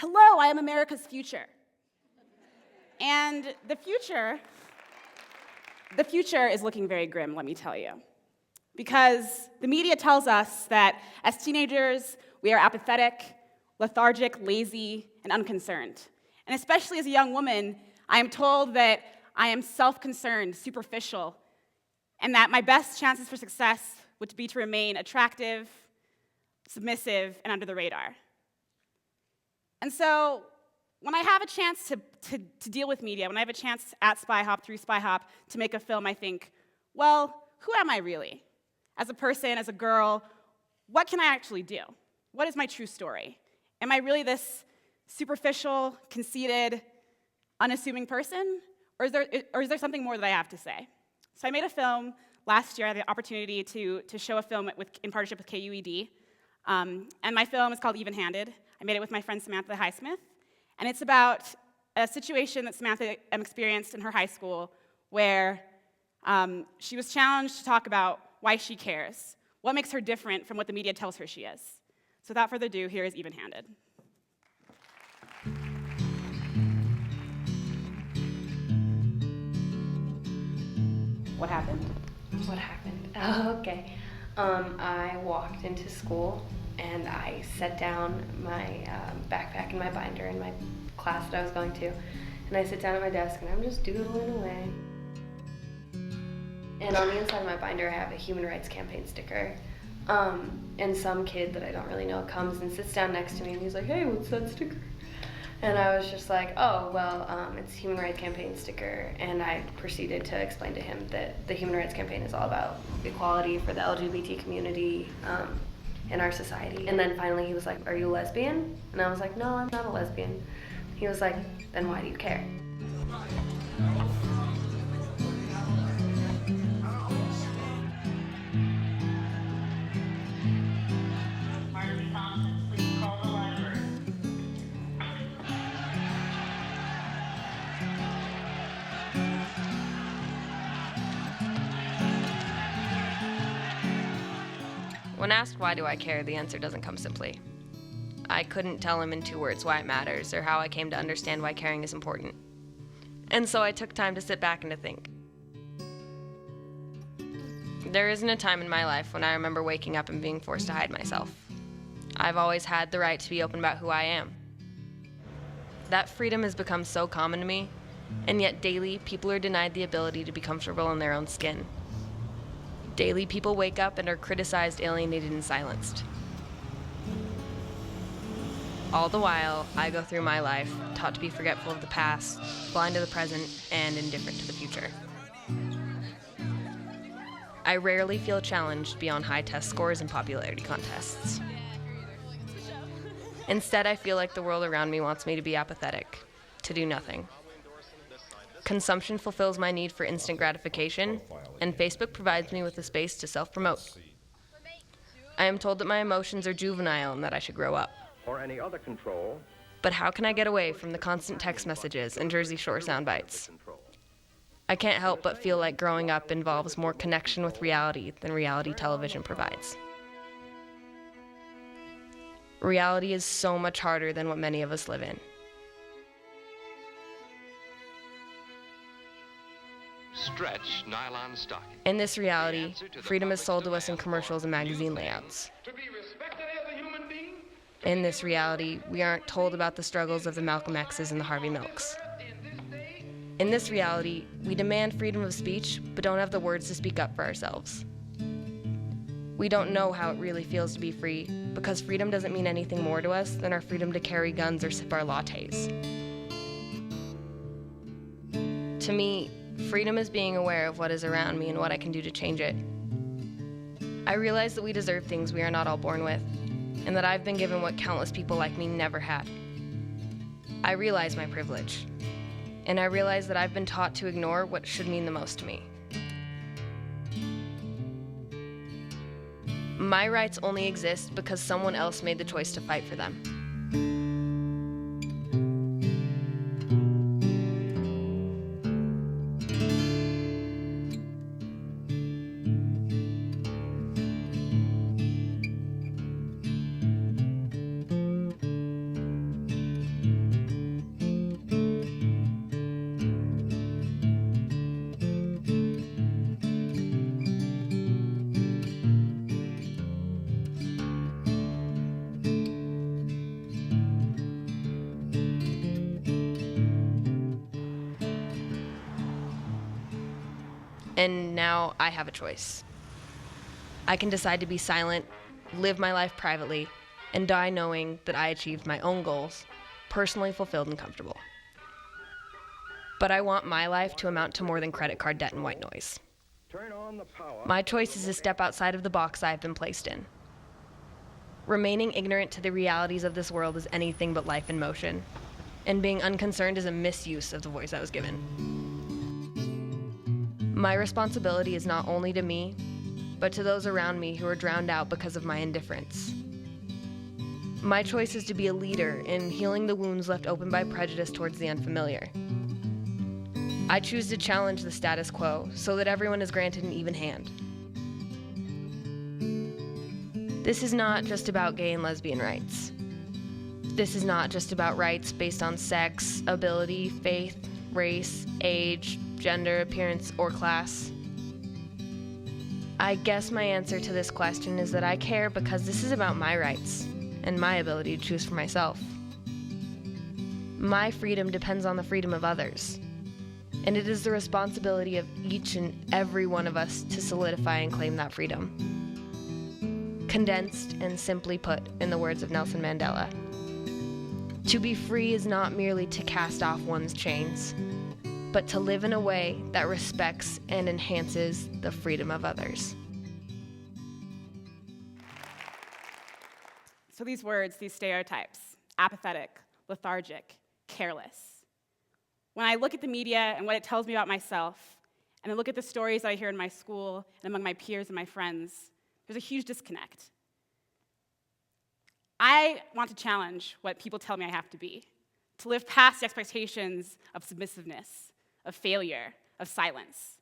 Hello, I am America's future. And the future is looking very grim, let me tell you. Because the media tells us that as teenagers, we are apathetic, lethargic, lazy, and unconcerned. And especially as a young woman, I am told that I am self-concerned, superficial, and that my best chances for success would be to remain attractive, submissive, and under the radar. And so, when I have a chance to deal with media, when I have a chance at SpyHop, through SpyHop, to make a film, I think, well, who am I really? As a person, as a girl, what can I actually do? What is my true story? Am I really this superficial, conceited, unassuming person? Or is there something more that I have to say? So I made a film last year. I had the opportunity to show a film in partnership with KUED. And my film is called Even-Handed. I made it with my friend Samantha Highsmith. And it's about a situation that Samantha experienced in her high school where she was challenged to talk about why she cares, what makes her different from what the media tells her she is. So without further ado, here is Even-Handed. What happened? What happened? Oh, okay. I walked into school and I set down my backpack and my binder in my class that I was going to, and I sit down at my desk and I'm just doodling away. And on the inside of my binder I have a human rights campaign sticker, and some kid that I don't really know comes and sits down next to me and he's like, "Hey, what's that sticker?" And I was just like, "Oh, well, it's a human rights campaign sticker." And I proceeded to explain to him that the human rights campaign is all about equality for the LGBT community in our society. And then finally he was like, "Are you a lesbian?" And I was like, "No, I'm not a lesbian." He was like, "Then why do you care?" When asked why do I care, the answer doesn't come simply. I couldn't tell him in 2 words why it matters or how I came to understand why caring is important. And so I took time to sit back and to think. There isn't a time in my life when I remember waking up and being forced to hide myself. I've always had the right to be open about who I am. That freedom has become so common to me, and yet daily people are denied the ability to be comfortable in their own skin. Daily, people wake up and are criticized, alienated, and silenced. All the while, I go through my life, taught to be forgetful of the past, blind to the present, and indifferent to the future. I rarely feel challenged beyond high test scores and popularity contests. Instead, I feel like the world around me wants me to be apathetic, to do nothing. Consumption fulfills my need for instant gratification, and Facebook provides me with a space to self-promote. I am told that my emotions are juvenile and that I should grow up. Or any other control. But how can I get away from the constant text messages and Jersey Shore sound bites? I can't help but feel like growing up involves more connection with reality than reality television provides. Reality is so much harder than what many of us live in. Stretch nylon stocking. In this reality, freedom is sold to us in commercials and magazine layouts. To be respected as a human being. In this reality, we aren't told about the struggles of the Malcolm X's and the Harvey Milks. In this reality, we demand freedom of speech, but don't have the words to speak up for ourselves. We don't know how it really feels to be free, because freedom doesn't mean anything more to us than our freedom to carry guns or sip our lattes. To me, freedom is being aware of what is around me and what I can do to change it. I realize that we deserve things we are not all born with, and that I've been given what countless people like me never had. I realize my privilege, and I realize that I've been taught to ignore what should mean the most to me. My rights only exist because someone else made the choice to fight for them. And now I have a choice. I can decide to be silent, live my life privately, and die knowing that I achieved my own goals, personally fulfilled and comfortable. But I want my life to amount to more than credit card debt and white noise. Turn on the power. My choice is to step outside of the box I have been placed in. Remaining ignorant to the realities of this world is anything but life in motion, and being unconcerned is a misuse of the voice I was given. My responsibility is not only to me, but to those around me who are drowned out because of my indifference. My choice is to be a leader in healing the wounds left open by prejudice towards the unfamiliar. I choose to challenge the status quo so that everyone is granted an even hand. This is not just about gay and lesbian rights. This is not just about rights based on sex, ability, faith, race, age, gender, appearance, or class. I guess my answer to this question is that I care because this is about my rights and my ability to choose for myself. My freedom depends on the freedom of others, and it is the responsibility of each and every one of us to solidify and claim that freedom. Condensed and simply put, in the words of Nelson Mandela, to be free is not merely to cast off one's chains, but to live in a way that respects and enhances the freedom of others. So these words, these stereotypes, apathetic, lethargic, careless. When I look at the media and what it tells me about myself, and I look at the stories that I hear in my school and among my peers and my friends, there's a huge disconnect. I want to challenge what people tell me I have to be, to live past the expectations of submissiveness, of failure, of silence.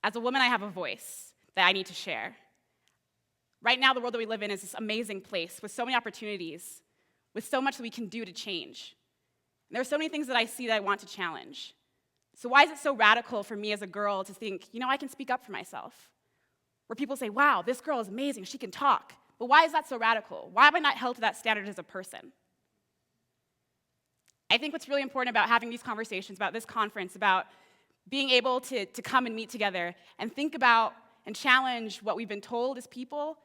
As a woman, I have a voice that I need to share. Right now, the world that we live in is this amazing place with so many opportunities, with so much that we can do to change. And there are so many things that I see that I want to challenge. So why is it so radical for me as a girl to think, I can speak up for myself? Where people say, wow, this girl is amazing, she can talk. But why is that so radical? Why am I not held to that standard as a person? I think what's really important about having these conversations, about this conference, about being able to come and meet together and think about and challenge what we've been told as people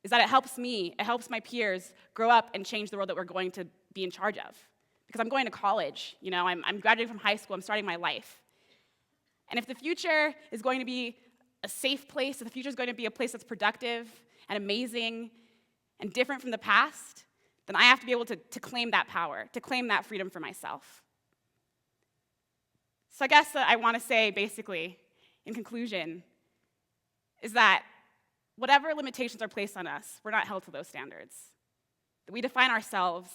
is that it helps me, it helps my peers grow up and change the world that we're going to be in charge of. Because I'm going to college, I'm graduating from high school, I'm starting my life. And if the future is going to be a safe place, if the future is going to be a place that's productive and amazing and different from the past, then I have to be able to claim that power, to claim that freedom for myself. So I guess I want to say, basically, in conclusion, is that whatever limitations are placed on us, we're not held to those standards. That we define ourselves,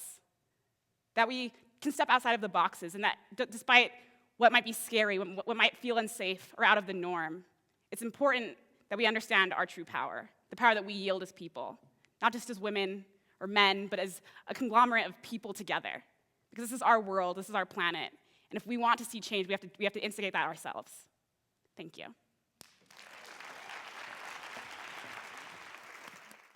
that we can step outside of the boxes, and that despite what might be scary, what might feel unsafe or out of the norm, it's important that we understand our true power, the power that we yield as people, not just as women or men, but as a conglomerate of people together. Because this is our world, this is our planet, and if we want to see change, we have to instigate that ourselves. Thank you.